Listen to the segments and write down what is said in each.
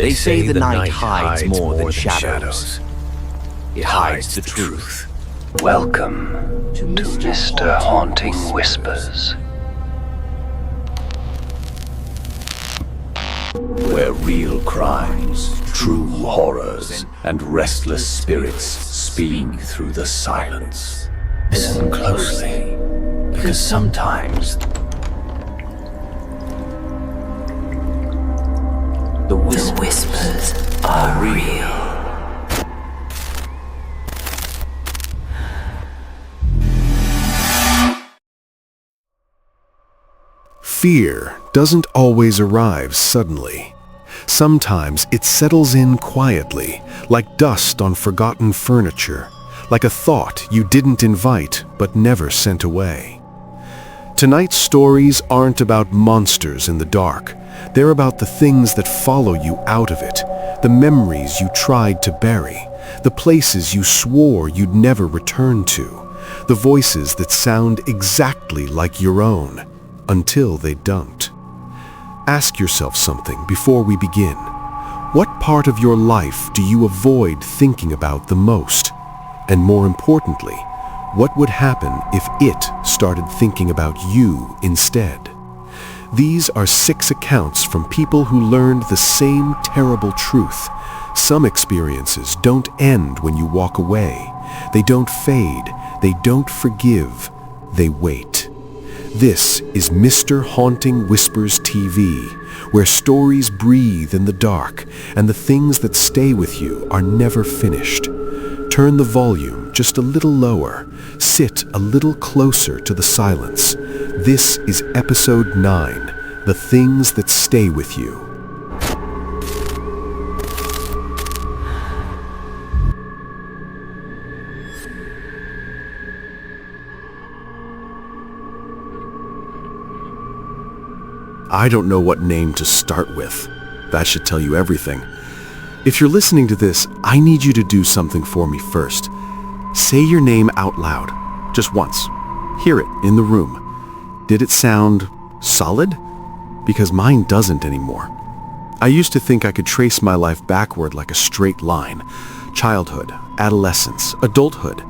They say the night hides more than shadows. It hides the truth. Welcome to Mr. Haunting Whispers, where real crimes, true horrors, and restless spirits speak through the silence. Listen closely, because sometimes the whispers are real. Fear doesn't always arrive suddenly. Sometimes it settles in quietly, like dust on forgotten furniture, like a thought you didn't invite but never sent away. Tonight's stories aren't about monsters in the dark. They're about the things that follow you out of it, the memories you tried to bury, the places you swore you'd never return to, the voices that sound exactly like your own, until they don't. Ask yourself something before we begin. What part of your life do you avoid thinking about the most? And more importantly, what would happen if it started thinking about you instead? These are 6 accounts from people who learned the same terrible truth. Some experiences don't end when you walk away. They don't fade. They don't forgive. They wait. This is Mr. Haunting Whispers TV, where stories breathe in the dark and the things that stay with you are never finished. Turn the volume just a little lower. Sit a little closer to the silence. This is episode 9, The Things That Stay With You. I don't know what name to start with. That should tell you everything. If you're listening to this, I need you to do something for me first. Say your name out loud, just once. Hear it in the room. Did it sound solid? Because mine doesn't anymore. I used to think I could trace my life backward like a straight line. Childhood, adolescence, adulthood,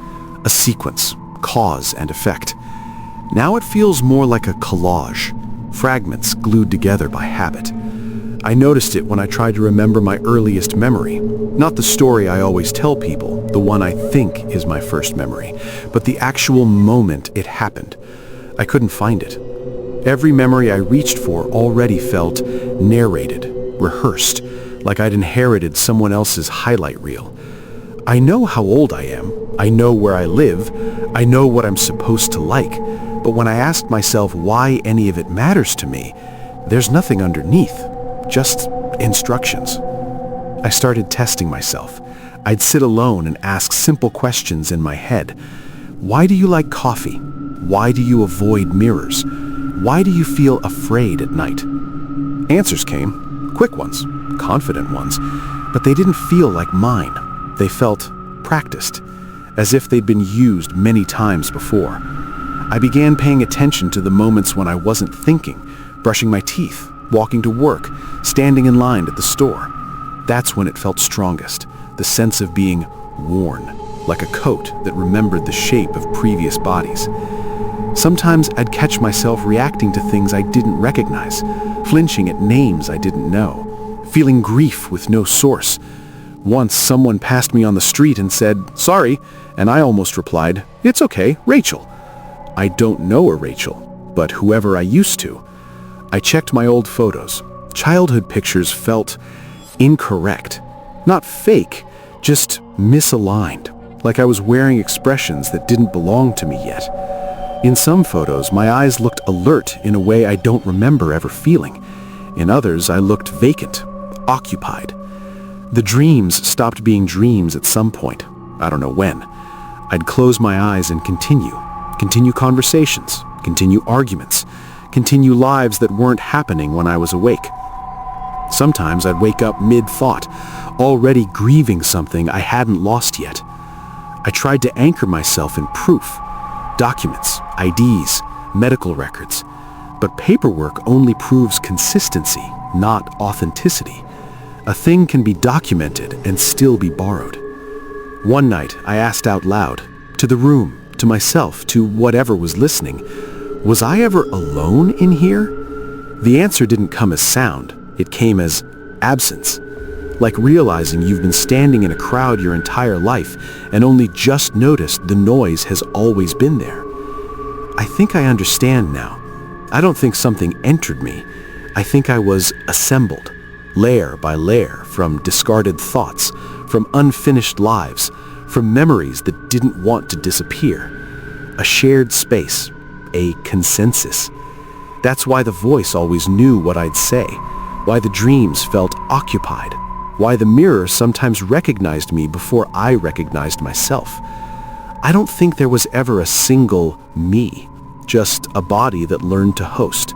a sequence, cause and effect. Now it feels more like a collage. Fragments glued together by habit. I noticed it when I tried to remember my earliest memory. Not the story I always tell people, the one I think is my first memory, but the actual moment it happened. I couldn't find it. Every memory I reached for already felt narrated, rehearsed, like I'd inherited someone else's highlight reel. I know how old I am. I know where I live. I know what I'm supposed to like. But when I asked myself why any of it matters to me, there's nothing underneath, just instructions. I started testing myself. I'd sit alone and ask simple questions in my head. Why do you like coffee? Why do you avoid mirrors? Why do you feel afraid at night? Answers came, quick ones, confident ones, but they didn't feel like mine. They felt practiced, as if they'd been used many times before. I began paying attention to the moments when I wasn't thinking, brushing my teeth, walking to work, standing in line at the store. That's when it felt strongest, the sense of being worn, like a coat that remembered the shape of previous bodies. Sometimes I'd catch myself reacting to things I didn't recognize, flinching at names I didn't know, feeling grief with no source. Once someone passed me on the street and said, "Sorry," and I almost replied, "It's okay, Rachel." I don't know a Rachel, but whoever I used to. I checked my old photos. Childhood pictures felt incorrect. Not fake, just misaligned, like I was wearing expressions that didn't belong to me yet. In some photos, my eyes looked alert in a way I don't remember ever feeling. In others, I looked vacant, occupied. The dreams stopped being dreams at some point. I don't know when. I'd close my eyes and continue conversations, continue arguments, continue lives that weren't happening when I was awake. Sometimes I'd wake up mid-thought, already grieving something I hadn't lost yet. I tried to anchor myself in proof, documents, IDs, medical records. But paperwork only proves consistency, not authenticity. A thing can be documented and still be borrowed. One night, I asked out loud, to the room, to myself, to whatever was listening, was I ever alone in here? The answer didn't come as sound. It came as absence. Like realizing you've been standing in a crowd your entire life and only just noticed the noise has always been there. I think I understand now. I don't think something entered me. I think I was assembled, layer by layer, from discarded thoughts, from unfinished lives, from memories that didn't want to disappear. A shared space, a consensus. That's why the voice always knew what I'd say, why the dreams felt occupied, why the mirror sometimes recognized me before I recognized myself. I don't think there was ever a single me, just a body that learned to host.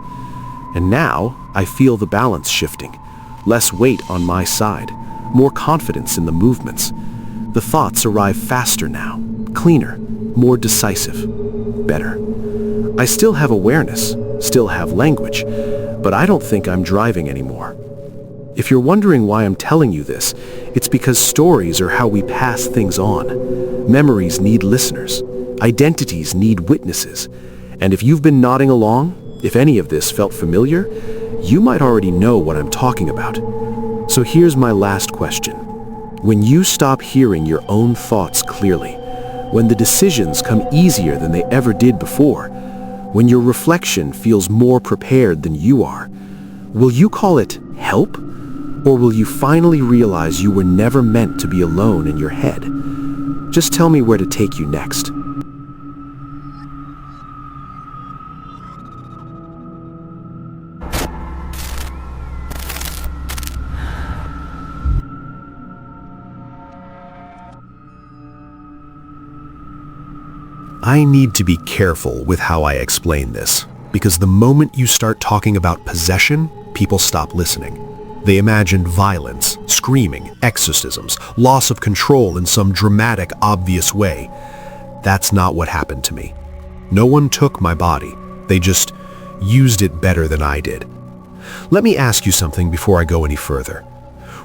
And now I feel the balance shifting, less weight on my side, more confidence in the movements. The thoughts arrive faster now, cleaner, more decisive, better. I still have awareness, still have language, but I don't think I'm driving anymore. If you're wondering why I'm telling you this, it's because stories are how we pass things on. Memories need listeners. Identities need witnesses. And if you've been nodding along, if any of this felt familiar, you might already know what I'm talking about. So here's my last question. When you stop hearing your own thoughts clearly, when the decisions come easier than they ever did before, when your reflection feels more prepared than you are, will you call it help? Or will you finally realize you were never meant to be alone in your head? Just tell me where to take you next. I need to be careful with how I explain this, because the moment you start talking about possession, people stop listening. They imagine violence, screaming, exorcisms, loss of control in some dramatic, obvious way. That's not what happened to me. No one took my body. They just used it better than I did. Let me ask you something before I go any further.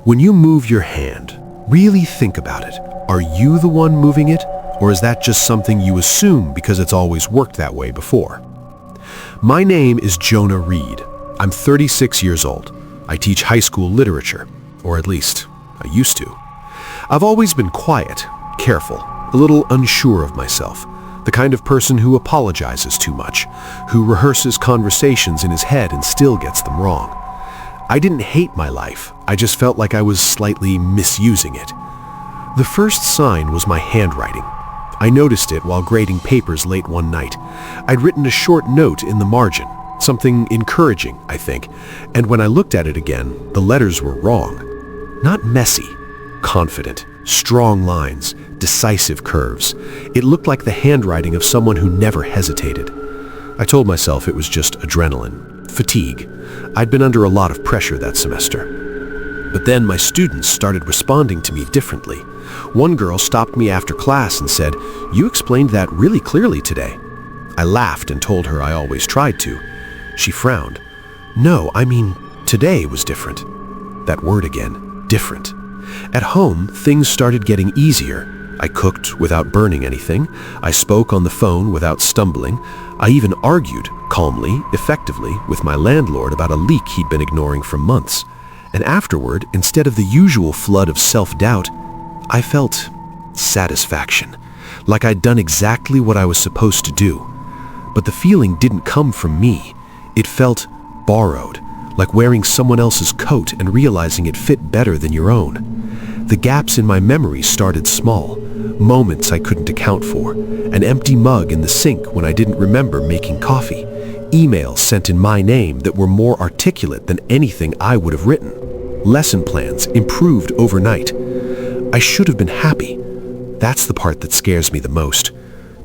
When you move your hand, really think about it. Are you the one moving it? Or is that just something you assume because it's always worked that way before? My name is Jonah Reed. I'm 36 years old. I teach high school literature, or at least I used to. I've always been quiet, careful, a little unsure of myself, the kind of person who apologizes too much, who rehearses conversations in his head and still gets them wrong. I didn't hate my life, I just felt like I was slightly misusing it. The first sign was my handwriting. I noticed it while grading papers late one night. I'd written a short note in the margin, something encouraging, I think, and when I looked at it again, the letters were wrong. Not messy, confident, strong lines, decisive curves. It looked like the handwriting of someone who never hesitated. I told myself it was just adrenaline, fatigue. I'd been under a lot of pressure that semester. But then my students started responding to me differently. One girl stopped me after class and said, "You explained that really clearly today." I laughed and told her I always tried to. She frowned. "No, I mean, today was different." That word again, different. At home, things started getting easier. I cooked without burning anything. I spoke on the phone without stumbling. I even argued, calmly, effectively, with my landlord about a leak he'd been ignoring for months. And afterward, instead of the usual flood of self-doubt, I felt satisfaction, like I'd done exactly what I was supposed to do. But the feeling didn't come from me. It felt borrowed, like wearing someone else's coat and realizing it fit better than your own. The gaps in my memory started small, moments I couldn't account for, an empty mug in the sink when I didn't remember making coffee, emails sent in my name that were more articulate than anything I would have written, lesson plans improved overnight. I should have been happy. That's the part that scares me the most,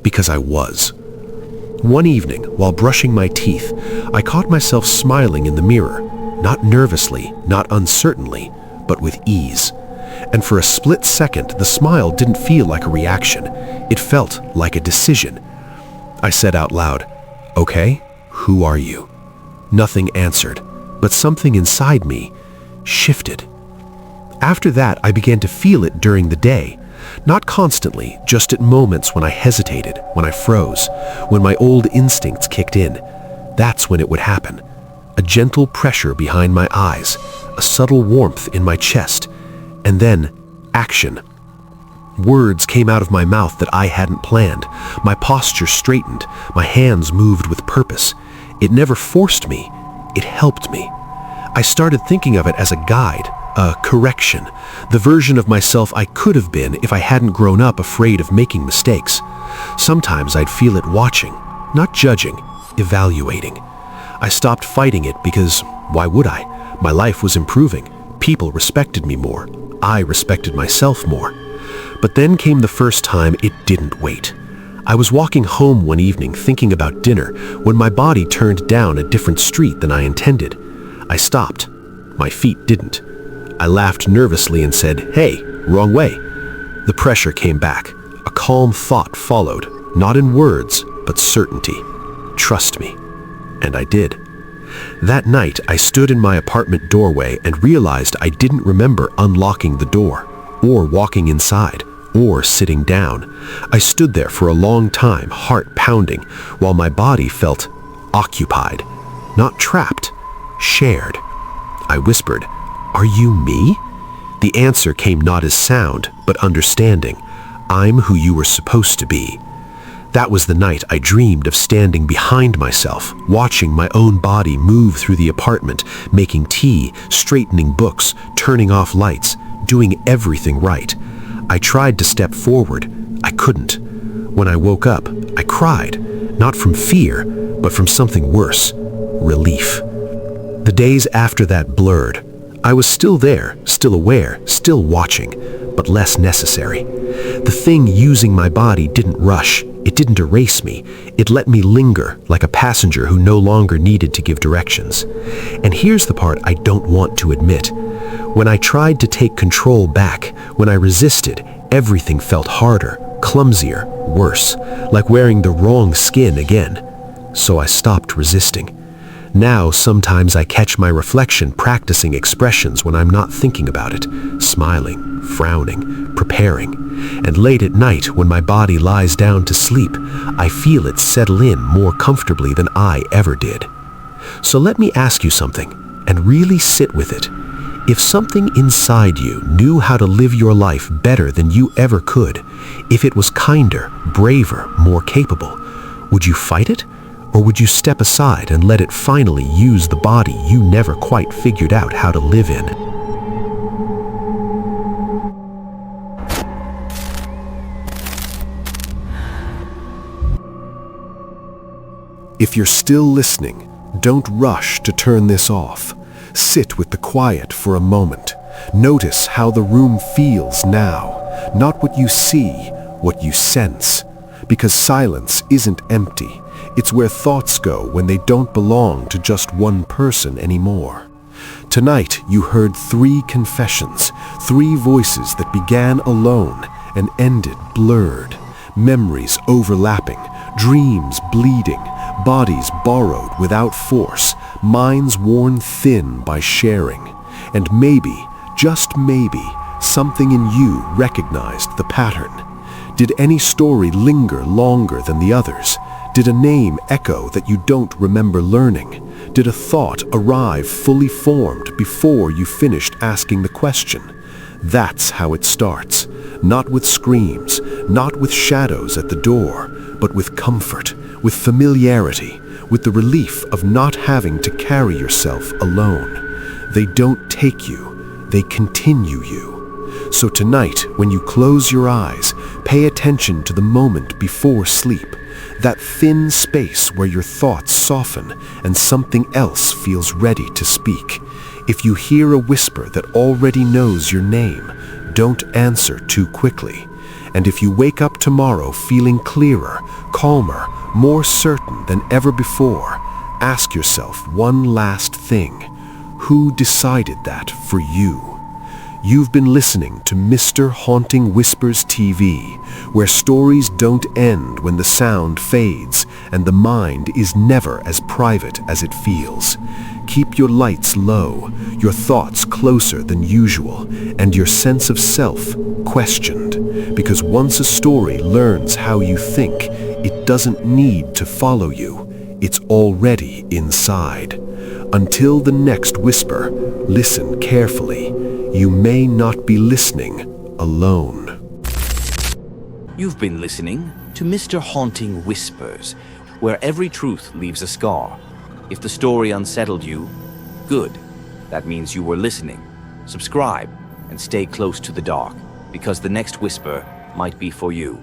because I was. One evening, while brushing my teeth, I caught myself smiling in the mirror, not nervously, not uncertainly, but with ease. And for a split second, the smile didn't feel like a reaction. It felt like a decision. I said out loud, "Okay, who are you?" Nothing answered, but something inside me shifted. After that, I began to feel it during the day. Not constantly, just at moments when I hesitated, when I froze, when my old instincts kicked in. That's when it would happen. A gentle pressure behind my eyes, a subtle warmth in my chest, and then action. Words came out of my mouth that I hadn't planned. My posture straightened. My hands moved with purpose. It never forced me. It helped me. I started thinking of it as a guide, a correction, the version of myself I could have been if I hadn't grown up afraid of making mistakes. Sometimes I'd feel it watching, not judging, evaluating. I stopped fighting it because, why would I? My life was improving. People respected me more. I respected myself more. But then came the first time it didn't wait. I was walking home one evening thinking about dinner when my body turned down a different street than I intended. I stopped. My feet didn't. I laughed nervously and said, "Hey, wrong way." The pressure came back. A calm thought followed, not in words, but certainty. Trust me. And I did. That night, I stood in my apartment doorway and realized I didn't remember unlocking the door, or walking inside, or sitting down. I stood there for a long time, heart pounding, while my body felt occupied, not trapped, shared. I whispered, "Are you me?" The answer came not as sound, but understanding. "I'm who you were supposed to be." That was the night I dreamed of standing behind myself, watching my own body move through the apartment, making tea, straightening books, turning off lights, doing everything right. I tried to step forward. I couldn't. When I woke up, I cried, not from fear, but from something worse, relief. The days after that blurred. I was still there, still aware, still watching, but less necessary. The thing using my body didn't rush. It didn't erase me. It let me linger like a passenger who no longer needed to give directions. And here's the part I don't want to admit. When I tried to take control back, when I resisted, everything felt harder, clumsier, worse, like wearing the wrong skin again. So I stopped resisting. Now, sometimes I catch my reflection practicing expressions when I'm not thinking about it, smiling, frowning, preparing. And late at night, when my body lies down to sleep, I feel it settle in more comfortably than I ever did. So let me ask you something, and really sit with it. If something inside you knew how to live your life better than you ever could, if it was kinder, braver, more capable, would you fight it? Or would you step aside and let it finally use the body you never quite figured out how to live in? If you're still listening, don't rush to turn this off. Sit with the quiet for a moment. Notice how the room feels now, not what you see, what you sense. Because silence isn't empty. It's where thoughts go when they don't belong to just one person anymore. Tonight, you heard 3 confessions, 3 voices that began alone and ended blurred, memories overlapping, dreams bleeding, bodies borrowed without force, minds worn thin by sharing. And maybe, just maybe, something in you recognized the pattern. Did any story linger longer than the others? Did a name echo that you don't remember learning? Did a thought arrive fully formed before you finished asking the question? That's how it starts. Not with screams, not with shadows at the door, but with comfort, with familiarity, with the relief of not having to carry yourself alone. They don't take you, they continue you. So tonight, when you close your eyes, pay attention to the moment before sleep, that thin space where your thoughts soften and something else feels ready to speak. If you hear a whisper that already knows your name, don't answer too quickly. And if you wake up tomorrow feeling clearer, calmer, more certain than ever before, ask yourself one last thing. Who decided that for you? You've been listening to Mr. Haunting Whispers TV, where stories don't end when the sound fades and the mind is never as private as it feels. Keep your lights low, your thoughts closer than usual, and your sense of self questioned. Because once a story learns how you think, it doesn't need to follow you. It's already inside. Until the next whisper, listen carefully. You may not be listening alone. You've been listening to Mr. Haunting Whispers, where every truth leaves a scar. If the story unsettled you, good. That means you were listening. Subscribe and stay close to the dark, because the next whisper might be for you.